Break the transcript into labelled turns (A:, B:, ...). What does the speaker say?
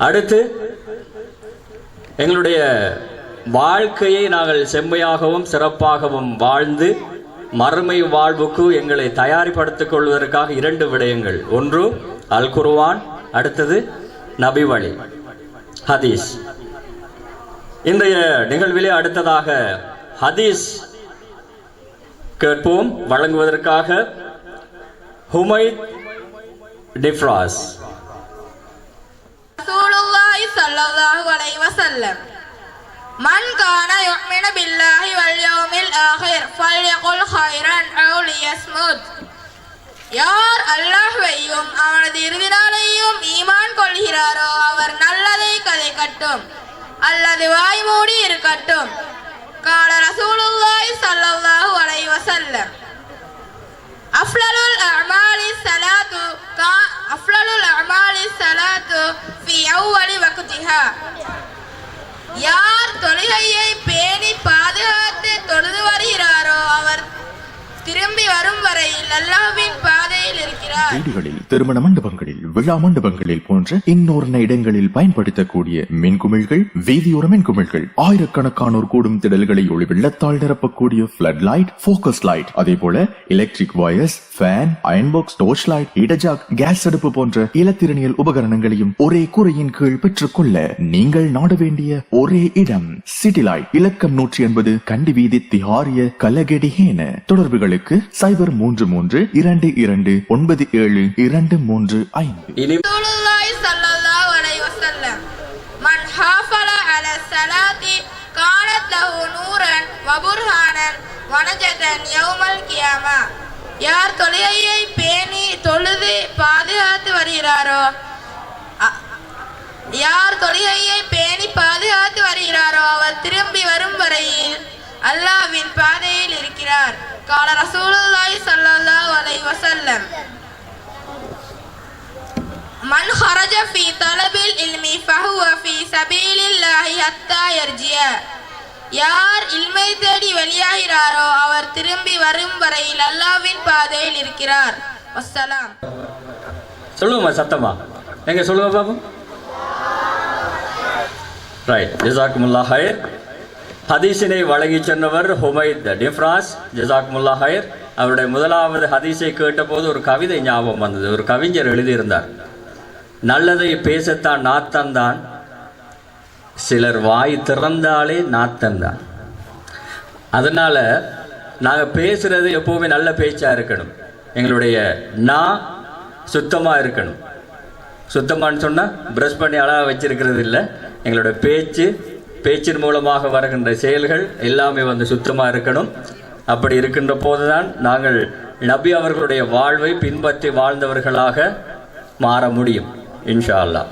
A: அடுத்து எங்களுடைய வாழ்க்கையை நாங்கள் செம்மையாகவும் சிறப்பாகவும் வாழ்ந்து மறுமை வாழ்வுக்கு எங்களை தயாரிப்படுத்திக் கொள்வதற்காக 2 விடயங்கள். ஒன்று அல் குர்ஆன், அடுத்தது நபி வழி ஹதீஸ். இன்றைய நிகழ்விலே அடுத்ததாக ஹதீஸ் கேட்போம். வழங்குவதற்காக ஹுமைத் டிஃப்ராஸ்.
B: ரசூலுல்லாஹி ஸல்லல்லாஹு அலைஹி வஸல்லம் மன் கான யுமினு பில்லாஹி வல் யௌமில் ஆகிர் ஃபல்யகுல் கைரன் அவ் லியஸ்முத். யார் அல்லாஹ்வையும் அவனது இறுதி நாளையும் ஈமான் கொள்கிறாரோ அவர் நல்லதை கதைக்கட்டும் அல்லது வாய் மூடி இருக்கட்டும். கால ரசூலுல்லாஹி ஸல்லல்லாஹு அலைஹி வஸல்லம் அஃலலுல் அமாலி ஸலாத்து ஃபீ அவ்வலி வக்திஹா. யார் தொழுகையை பேணி பாதுகாத்து தொழுது வருகிறாரோ அவர் திரும்பி வரும் வரையில் அல்லாஹ்வின் பாதையில் இருக்கிறார்.
C: வீடுகளில், திருமண மண்டபங்களில், விழா மண்டபங்களில் போன்ற இன்னொரு இடங்களில் பயன்படுத்தக்கூடிய மின்குமிழ்கள், வீதியோர மின்குமிழ்கள், ஆயிரக்கணக்கானோர் கூடும் திடல்களை ஒளி வெள்ளத்தால் நிரப்பக்கூடிய பிளட் லைட், போக்கஸ் லைட், அதே போல electric wires, fan, iron box, torch light, இடஜாக், கேஸ் அடுப்பு போன்ற இலத்திரனியல் உபகரணங்களையும் ஒரே கூரையின் கீழ் பெற்றுக்கொள்ள நீங்கள் நாட வேண்டிய ஒரே இடம் சிட்டி லைட். இலக்கம் 180 கண்டி வீதி, திஹாரிய, கலகெடிஹேன. தொடர்புகளுக்கு 0332297235.
B: ரசூலுல்லாஹி ஸல்லல்லாஹு அலைஹி வஸல்லம் மன் ஹாஃபல அலா ஸலாத்தி கானத் லஹு நூரன் வ புர்ஹானன் வ நஜதன் யௌமல் கியாமா. யார் தொழுகையை பேணி தொழுது பாதுகாத்து வருகிறாரோ அவர் திரும்பி வரும் வரையில் அல்லாஹ்வின் பாதையில் இருக்கிறார். கால ரசூலுல்லாஹி ஸல்லல்லாஹு அலைஹி வஸல்லம் மன் ஹரஜ ஃபீ தலபில் இல்மி ஃபஹுவ ஃபீ சபீலில்லாஹி ஹத்தா யர்ஜிய. யார் இல்மை தேடி வெளியாகிறாரோ அவர் திரும்பி வரும் வரையில் அல்லாஹ்வின் பாதையில் இருக்கிறார். வஸ்ஸலாம்.
A: சொல்லுங்க சத்தமா, எங்க சொல்லுங்க பாப்போம். ரைட், ஜஸாக்குமுல்லாஹ் ஹைர். ஹதீஸினை வழங்கி சென்றவர் ஹுமைத் டிஃப்ராஸ், ஜஸாக்குமுல்லாஹ் ஹைர். அவருடைய முதலாவது ஹதீஸை கேட்டபோது ஒரு கவிதை ஞாபகம் வந்தது. ஒரு கவிஞர் எழுதியிருந்தார், நல்லதை பேசத்தான் நாத்தந்தான், சிலர் வாய் திறந்தாலே நாத்தந்தான். அதனால நாங்கள் பேசுறது எப்பவுமே நல்ல பேச்சா இருக்கணும். எங்களுடைய சுத்தமா இருக்கணும். சுத்தமானு சொன்னா பிரஷ் பண்ணி அழகா வச்சிருக்கிறது இல்லை. எங்களுடைய பேச்சின் மூலமாக வருகின்ற செயல்கள் எல்லாமே சுத்தமா இருக்கணும். அப்படி இருக்கின்ற போதுதான் நாங்கள் நபி அவர்களுடைய வாழ்வை பின்பற்றி வாழ்ந்தவர்களாக மாற முடியும் இன்ஷா அல்லாஹ்.